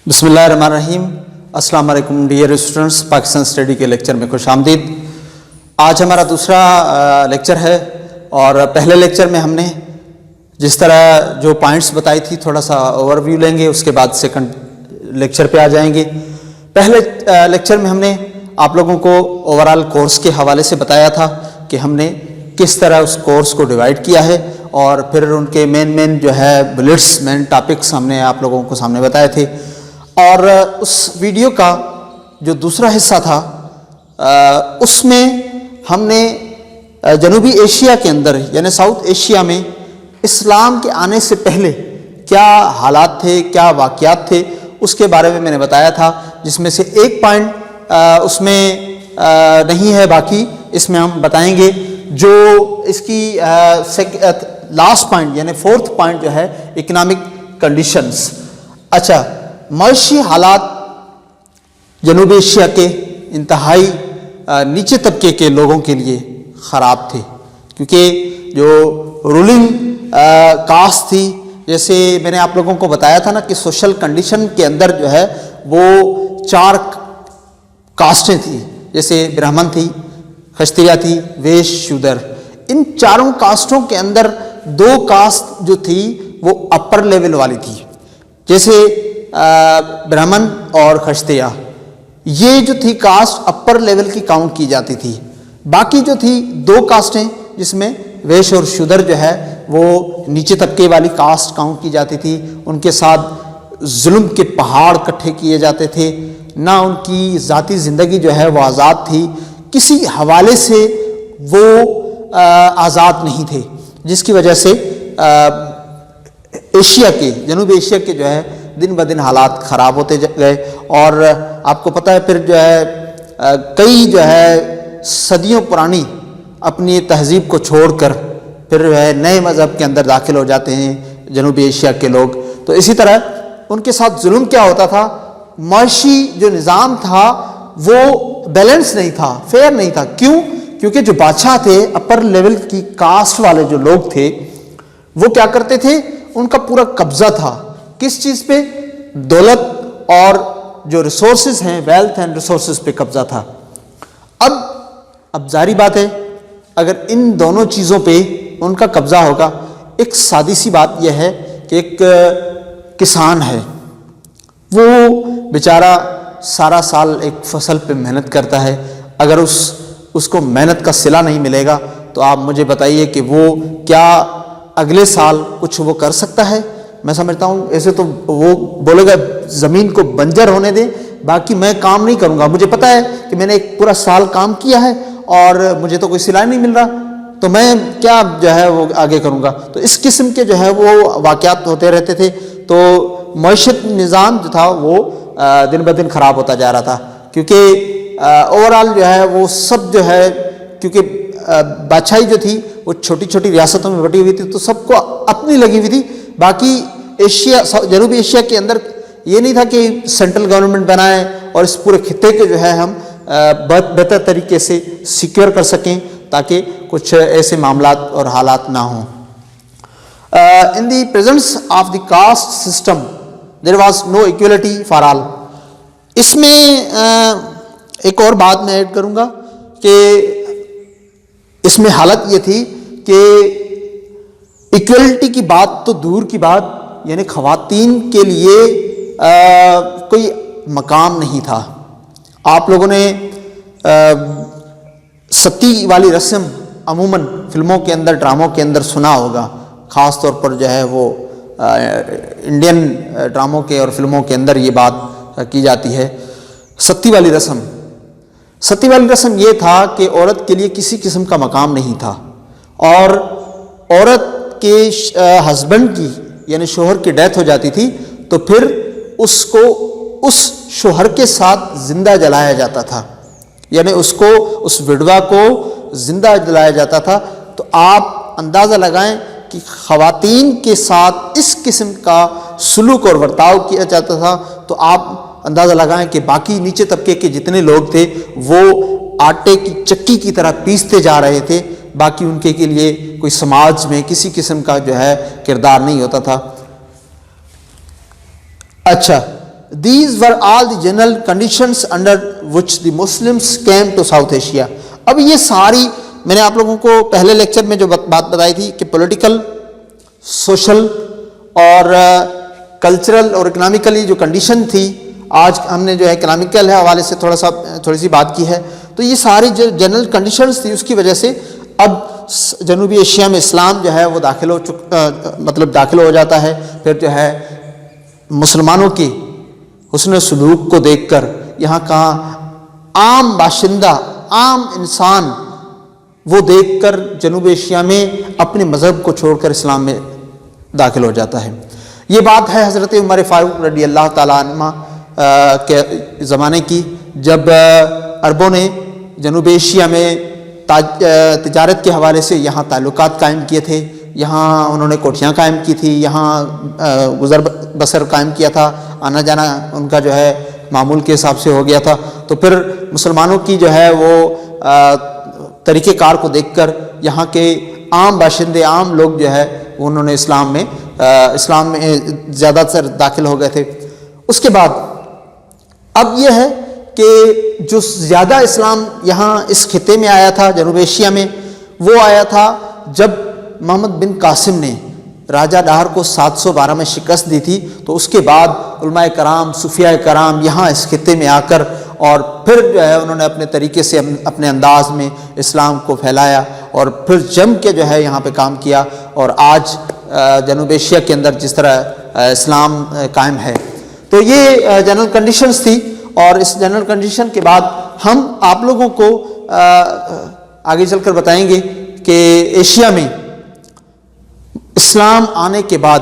بسم اللہ الرحمن الرحیم۔ السلام علیکم ڈیئر اسٹوڈنٹس، پاکستان اسٹڈی کے لیکچر میں خوش آمدید۔ آج ہمارا دوسرا لیکچر ہے اور پہلے لیکچر میں ہم نے جس طرح جو پوائنٹس بتائی تھی تھوڑا سا اوور ویو لیں گے، اس کے بعد سیکنڈ لیکچر پہ آ جائیں گے۔ پہلے لیکچر میں ہم نے آپ لوگوں کو اوورال کورس کے حوالے سے بتایا تھا کہ ہم نے کس طرح اس کورس کو ڈیوائڈ کیا ہے اور پھر ان کے مین جو ہے بلٹس، مین ٹاپکس ہم نے آپ لوگوں کو سامنے بتائے تھے۔ اور اس ویڈیو کا جو دوسرا حصہ تھا اس میں ہم نے جنوبی ایشیا کے اندر یعنی ساؤتھ ایشیا میں اسلام کے آنے سے پہلے کیا حالات تھے، کیا واقعات تھے، اس کے بارے میں نے بتایا تھا، جس میں سے ایک پوائنٹ اس میں نہیں ہے، باقی اس میں ہم بتائیں گے۔ جو اس کی لاسٹ پوائنٹ یعنی فورتھ پوائنٹ جو ہے اکنامک کنڈیشنز۔ اچھا، معاشی حالات جنوبی ایشیا کے انتہائی نیچے طبقے کے لوگوں کے لیے خراب تھے، کیونکہ جو رولنگ کاسٹ تھی، جیسے میں نے آپ لوگوں کو بتایا تھا نا کہ سوشل کنڈیشن کے اندر جو ہے وہ 4 کاسٹیں تھیں، جیسے برہمن تھی، کھشتریا تھی، ویش، شودر۔ ان 4 کاسٹوں کے اندر 2 کاسٹ جو تھی وہ اپر لیول والی تھی، جیسے برہمن اور کھشتریا، یہ جو تھی کاسٹ اپر لیول کی کاؤنٹ کی جاتی تھی۔ باقی جو تھی 2 کاسٹیں جس میں ویش اور شودر جو ہے وہ نیچے طبقے والی کاسٹ کاؤنٹ کی جاتی تھی، ان کے ساتھ ظلم کے پہاڑ اکٹھے کیے جاتے تھے، نہ ان کی ذاتی زندگی جو ہے وہ آزاد تھی، کسی حوالے سے وہ آزاد نہیں تھے، جس کی وجہ سے ایشیا کے جنوبی ایشیا کے جو ہے دن بدن حالات خراب ہوتے گئے۔ اور آپ کو پتہ ہے پھر جو ہے کئی جو ہے صدیوں پرانی اپنی تہذیب کو چھوڑ کر پھر جو ہے نئے مذہب کے اندر داخل ہو جاتے ہیں جنوبی ایشیا کے لوگ۔ تو اسی طرح ان کے ساتھ ظلم کیا ہوتا تھا، معاشی جو نظام تھا وہ بیلنس نہیں تھا، فیئر نہیں تھا۔ کیوں؟ کیونکہ جو بادشاہ تھے اپر لیول کی کاسٹ والے جو لوگ تھے وہ کیا کرتے تھے، ان کا پورا قبضہ تھا کس چیز پہ؟ دولت اور جو ریسورسز ہیں، ویلتھ اینڈ ریسورسز پہ قبضہ تھا۔ اب ظاہری بات ہے اگر ان دونوں چیزوں پہ ان کا قبضہ ہوگا، ایک سادی سی بات یہ ہے کہ ایک کسان ہے، وہ بیچارہ سارا سال ایک فصل پہ محنت کرتا ہے، اگر اس کو محنت کا صلہ نہیں ملے گا تو آپ مجھے بتائیے کہ وہ کیا اگلے سال کچھ وہ کر سکتا ہے؟ میں سمجھتا ہوں ایسے تو وہ بولے گا زمین کو بنجر ہونے دیں، باقی میں کام نہیں کروں گا، مجھے پتہ ہے کہ میں نے ایک پورا سال کام کیا ہے اور مجھے تو کوئی صلہ نہیں مل رہا، تو میں کیا جو ہے وہ آگے کروں گا۔ تو اس قسم کے جو ہے وہ واقعات ہوتے رہتے تھے، تو معیشت نظام جو تھا وہ دن بدن خراب ہوتا جا رہا تھا، کیونکہ اوورال جو ہے وہ سب جو ہے، کیونکہ بادشاہی جو تھی وہ چھوٹی چھوٹی ریاستوں میں بٹی ہوئی تھی، تو سب کو اپنی لگی ہوئی تھی۔ باقی ایشیا، جنوبی ایشیا کے اندر یہ نہیں تھا کہ سینٹرل گورنمنٹ بنائیں اور اس پورے خطے کے جو ہے ہم بہتر طریقے سے سیکیور کر سکیں تاکہ کچھ ایسے معاملات اور حالات نہ ہوں۔ In the presence of the caste system there was no equality for all. اس میں ایک اور بات میں ایڈ کروں گا کہ اس میں حالت یہ تھی کہ ایکویلٹی کی بات تو دور کی بات، یعنی خواتین کے لیے کوئی مقام نہیں تھا۔ آپ لوگوں نے ستی والی رسم عموماً فلموں کے اندر، ڈراموں کے اندر سنا ہوگا، خاص طور پر جو ہے وہ انڈین ڈراموں کے اور فلموں کے اندر یہ بات کی جاتی ہے۔ ستی والی رسم یہ تھا کہ عورت کے لیے کسی قسم کا مقام نہیں تھا، اور عورت کے ہسبینڈ کی یعنی شوہر کی ڈیتھ ہو جاتی تھی تو پھر اس کو اس شوہر کے ساتھ زندہ جلایا جاتا تھا، یعنی اس وڈوا کو زندہ جلایا جاتا تھا۔ تو آپ اندازہ لگائیں کہ خواتین کے ساتھ اس قسم کا سلوک اور برتاؤ کیا جاتا تھا، تو آپ اندازہ لگائیں کہ باقی نیچے طبقے کے جتنے لوگ تھے وہ آٹے کی چکی کی طرح پیستے جا رہے تھے، باقی ان کے لیے کوئی سماج میں کسی قسم کا جو ہے کردار نہیں ہوتا تھا۔ اچھا، These were all the general conditions under which the Muslims came to South Asia. اب یہ ساری میں نے آپ لوگوں کو پہلے لیکچر میں جو بات بتائی تھی کہ پولیٹیکل، سوشل اور کلچرل اور اکنامکلی جو کنڈیشن تھی، آج ہم نے جو ہے اکنامکل ہے حوالے سے تھوڑی سی بات کی ہے، تو یہ ساری جو جنرل کنڈیشنز تھی اس کی وجہ سے اب جنوبی ایشیا میں اسلام جو ہے وہ داخل ہو جاتا ہے. پھر جو ہے مسلمانوں کی حسن سلوک کو دیکھ کر یہاں کا عام باشندہ، عام انسان وہ دیکھ کر جنوبی ایشیا میں اپنے مذہب کو چھوڑ کر اسلام میں داخل ہو جاتا ہے. یہ بات ہے حضرت عمر فاروق رضی اللہ تعالیٰ عنہ کے زمانے کی، جب عربوں نے جنوبی ایشیا میں تجارت کے حوالے سے یہاں تعلقات قائم کیے تھے، یہاں انہوں نے کوٹھیاں قائم کی تھی، یہاں گزر بسر قائم کیا تھا، آنا جانا ان کا جو ہے معمول کے حساب سے ہو گیا تھا. تو پھر مسلمانوں کی جو ہے وہ طریقہ کار کو دیکھ کر یہاں کے عام باشندے، عام لوگ جو ہے انہوں نے اسلام میں زیادہ تر داخل ہو گئے تھے. اس کے بعد اب یہ ہے کہ جو زیادہ اسلام یہاں اس خطے میں آیا تھا جنوب ایشیا میں، وہ آیا تھا جب محمد بن قاسم نے راجہ ڈہر کو 712 میں شکست دی تھی. تو اس کے بعد علماء کرام، صوفیاء کرام یہاں اس خطے میں آ کر اور پھر جو ہے انہوں نے اپنے طریقے سے اپنے انداز میں اسلام کو پھیلایا اور پھر جم کے جو ہے یہاں پہ کام کیا، اور آج جنوب ایشیا کے اندر جس طرح اسلام قائم ہے. تو یہ جنرل کنڈیشنز تھی، اور اس جنرل کنڈیشن کے بعد ہم آپ لوگوں کو آگے چل کر بتائیں گے کہ ایشیا میں اسلام آنے کے بعد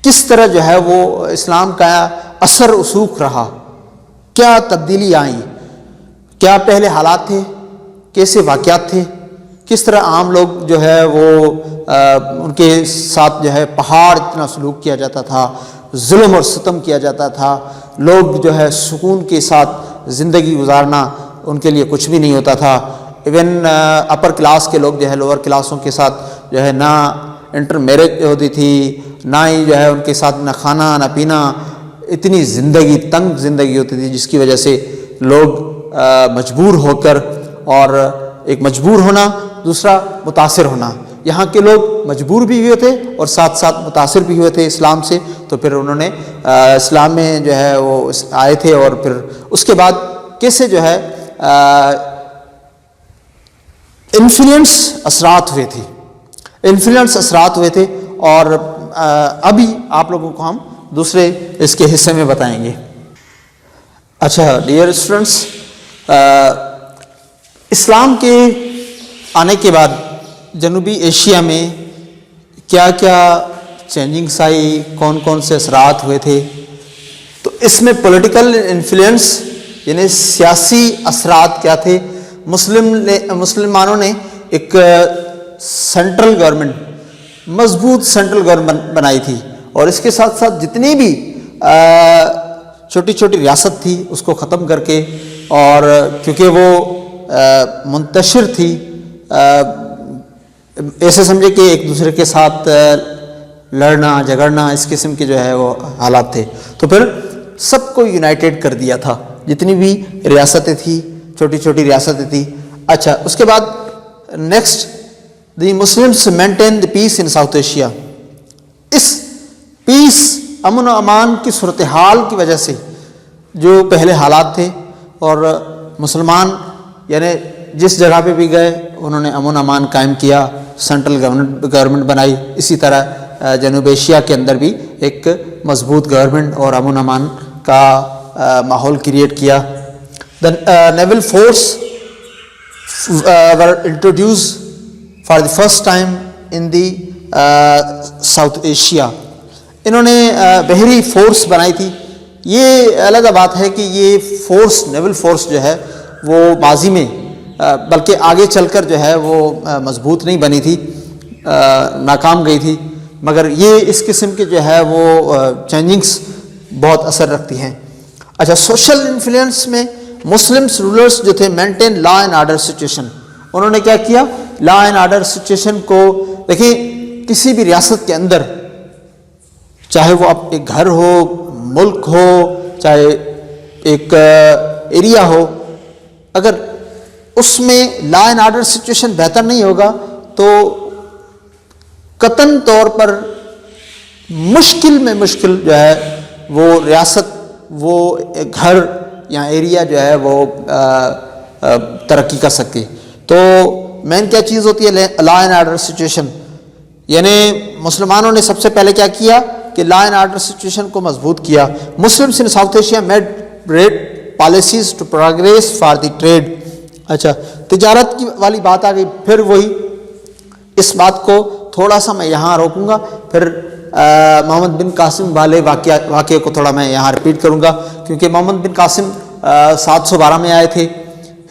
کس طرح جو ہے وہ اسلام کا اثر رسوخ رہا، کیا تبدیلی آئیں، کیا پہلے حالات تھے، کیسے واقعات تھے، کس طرح عام لوگ جو ہے وہ ان کے ساتھ جو ہے پہاڑ اتنا سلوک کیا جاتا تھا، ظلم اور ستم کیا جاتا تھا، لوگ جو ہے سکون کے ساتھ زندگی گزارنا ان کے لیے کچھ بھی نہیں ہوتا تھا. ایون اپر کلاس کے لوگ جو ہے لوور کلاسوں کے ساتھ جو ہے نہ انٹر میرج ہوتی تھی، نہ ہی جو ہے ان کے ساتھ نہ کھانا نہ پینا، اتنی تنگ زندگی ہوتی تھی، جس کی وجہ سے لوگ مجبور ہو کر، اور ایک مجبور ہونا، دوسرا متاثر ہونا. یہاں کے لوگ مجبور بھی ہوئے تھے اور ساتھ ساتھ متاثر بھی ہوئے تھے اسلام سے. تو پھر انہوں نے اسلام میں جو ہے وہ آئے تھے، اور پھر اس کے بعد کیسے جو ہے انفلوئنس اثرات ہوئے تھے، اور ابھی آپ لوگوں کو ہم دوسرے اس کے حصے میں بتائیں گے. اچھا ڈیئر اسٹوڈنٹس، اسلام کے آنے کے بعد جنوبی ایشیا میں کیا کیا چینجنگس آئی، کون کون سے اثرات ہوئے تھے. تو اس میں پولیٹیکل انفلوئنس یعنی سیاسی اثرات کیا تھے. مسلمانوں نے ایک سینٹرل گورنمنٹ، مضبوط سینٹرل گورنمنٹ بنائی تھی، اور اس کے ساتھ ساتھ جتنی بھی چھوٹی چھوٹی ریاست تھی اس کو ختم کر کے، اور کیونکہ وہ منتشر تھی، ایسے سمجھے کہ ایک دوسرے کے ساتھ لڑنا جھگڑنا اس قسم کے جو ہے وہ حالات تھے، تو پھر سب کو یونائٹیڈ کر دیا تھا، جتنی بھی ریاستیں تھیں، چھوٹی چھوٹی ریاستیں تھیں. اچھا اس کے بعد next, the Muslims maintain the peace in South Asia. اس پیس، امن و امان کی صورتحال کی وجہ سے جو پہلے حالات تھے، اور مسلمان یعنی جس جگہ پہ بھی گئے انہوں نے امن و امان قائم کیا، سینٹرل گورنمنٹ بنائی. اسی طرح جنوب ایشیا کے اندر بھی ایک مضبوط گورنمنٹ اور امن و امان کا ماحول کریٹ کیا. The naval force were introduced for the first time in the South Asia. انہوں نے بحری فورس بنائی تھی. یہ علیحدہ بات ہے کہ یہ فورس، نیول فورس جو ہے وہ ماضی میں بلکہ آگے چل کر جو ہے وہ مضبوط نہیں بنی تھی، ناکام گئی تھی، مگر یہ اس قسم کے جو ہے وہ چینجنگس بہت اثر رکھتی ہیں. اچھا سوشل انفلوئنس میں مسلمس رولرس جو تھے maintain law and order situation. انہوں نے کیا کیا؟ لا اینڈ آرڈر سچویشن کو دیکھیں، کسی بھی ریاست کے اندر چاہے وہ ایک گھر ہو، ملک ہو چاہے ایک ایریا ہو، اگر اس میں لا اینڈ آرڈر سچویشن بہتر نہیں ہوگا تو قطعاً طور پر مشکل میں مشکل جو ہے وہ ریاست، وہ گھر یا ایریا جو ہے وہ ترقی کر سکتی۔ تو مین کیا چیز ہوتی ہے لا اینڈ آرڈر سچویشن، یعنی مسلمانوں نے سب سے پہلے کیا کیا کہ لا اینڈ آرڈر سچویشن کو مضبوط کیا۔ Muslims in South Asia made great policies to progress for the trade. اچھا، تجارت کی والی بات آ گئی، پھر وہی اس بات کو تھوڑا سا میں یہاں روکوں گا، پھر محمد بن قاسم والے واقعے کو تھوڑا میں یہاں ریپیٹ کروں گا، کیونکہ محمد بن قاسم 712 میں آئے تھے۔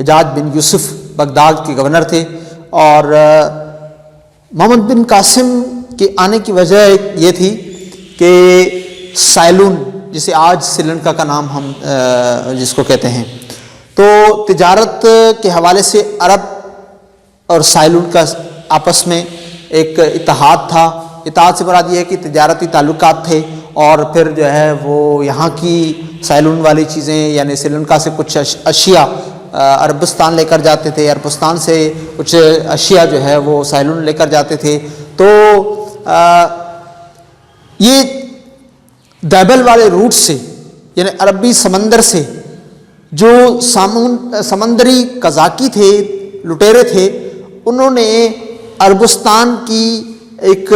حجاج بن یوسف بغداد کے گورنر تھے، اور محمد بن قاسم کے آنے کی وجہ یہ تھی کہ سائلون، جسے آج سری لنکا کا نام ہم جس کو کہتے ہیں، تو تجارت کے حوالے سے عرب اور سائلون کا آپس میں ایک اتحاد تھا۔ اتحاد سے مراد یہ ہے کہ تجارتی تعلقات تھے، اور پھر جو ہے وہ یہاں کی سائلون والی چیزیں، یعنی سری لنکا سے کچھ اشیاء عربستان لے کر جاتے تھے، عربستان سے کچھ اشیاء جو ہے وہ سائلون لے کر جاتے تھے۔ تو یہ دیبل والے روٹ سے، یعنی عربی سمندر سے، جو سمندری قزاقی تھے، لٹیرے تھے، انہوں نے عربستان کی ایک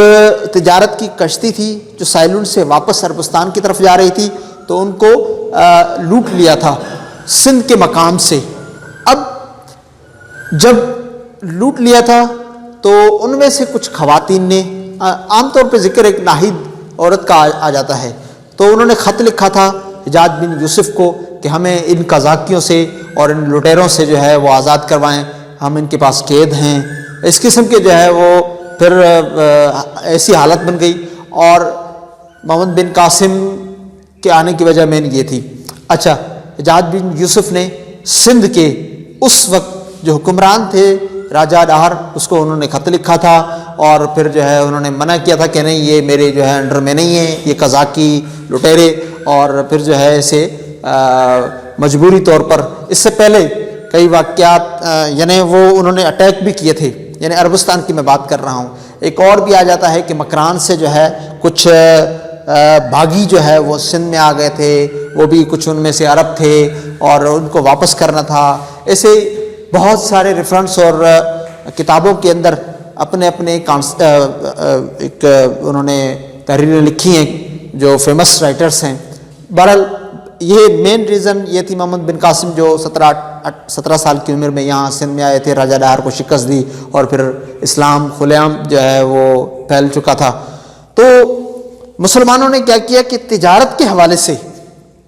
تجارت کی کشتی تھی جو سائلون سے واپس عربستان کی طرف جا رہی تھی، تو ان کو لوٹ لیا تھا سندھ کے مقام سے۔ اب جب لوٹ لیا تھا تو ان میں سے کچھ خواتین نے، عام طور پہ ذکر ایک ناہید عورت کا آ جاتا ہے، تو انہوں نے خط لکھا تھا حجاج بن یوسف کو کہ ہمیں ان قزاقیوں سے اور ان لٹیروں سے جو ہے وہ آزاد کروائیں، ہم ان کے پاس قید ہیں۔ اس قسم کے جو ہے وہ پھر ایسی حالت بن گئی، اور محمد بن قاسم کے آنے کی وجہ مین یہ تھی۔ اچھا، حجاج بن یوسف نے سندھ کے اس وقت جو حکمران تھے راجہ ڈہر، اس کو انہوں نے خط لکھا تھا، اور پھر جو ہے انہوں نے منع کیا تھا کہ نہیں، یہ میرے جو ہے انڈر میں نہیں ہے، یہ قزاقی لٹیرے، اور پھر جو ہے اسے مجبوری طور پر، اس سے پہلے کئی واقعات یعنی وہ انہوں نے اٹیک بھی کیے تھے، یعنی عربستان کی میں بات کر رہا ہوں۔ ایک اور بھی آ جاتا ہے کہ مکران سے جو ہے کچھ باغی جو ہے وہ سندھ میں آ گئے تھے، وہ بھی کچھ ان میں سے عرب تھے، اور ان کو واپس کرنا تھا۔ ایسے بہت سارے ریفرنس اور کتابوں کے اندر اپنے اپنے ایک انہوں نے تحریریں لکھی ہیں جو فیمس رائٹرس ہیں۔ بہرحال یہ مین ریزن یہ تھی، محمد بن قاسم جو 17 سال کی عمر میں یہاں سندھ میں آئے تھے، راجہ ڈہر کو شکست دی، اور پھر اسلام کھلے عام جو ہے وہ پھیل چکا تھا۔ تو مسلمانوں نے کیا کیا کہ تجارت کے حوالے سے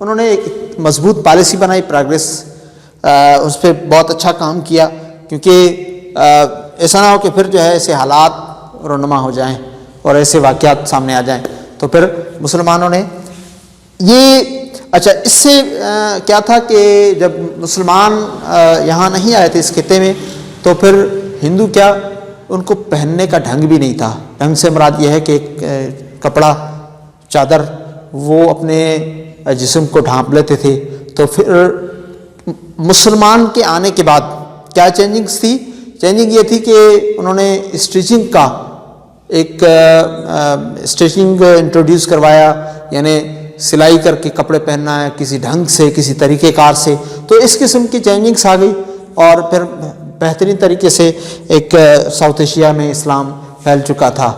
انہوں نے ایک مضبوط پالیسی بنائی، پروگریس اس پہ بہت اچھا کام کیا، کیونکہ ایسا نہ ہو کہ پھر جو ہے ایسے حالات رونما ہو جائیں اور ایسے واقعات سامنے آ جائیں۔ تو پھر مسلمانوں نے یہ، اچھا اس سے کیا تھا کہ جب مسلمان یہاں نہیں آئے تھے اس خطے میں، تو پھر ہندو کیا، ان کو پہننے کا ڈھنگ بھی نہیں تھا۔ ڈھنگ سے مراد یہ ہے کہ کپڑا، چادر، وہ اپنے جسم کو ڈھانپ لیتے تھے۔ تو پھر مسلمان کے آنے کے بعد کیا چینجنگز تھی؟ چینجنگ یہ تھی کہ انہوں نے اسٹیچنگ کا ایک اسٹیچنگ انٹروڈیوس کروایا، یعنی سلائی کر کے کپڑے پہننا ہے کسی ڈھنگ سے، کسی طریقہ کار سے۔ تو اس قسم کی چینجنگس آ گئی، اور پھر بہترین طریقے سے ایک ساؤتھ ایشیا میں اسلام پھیل چکا تھا۔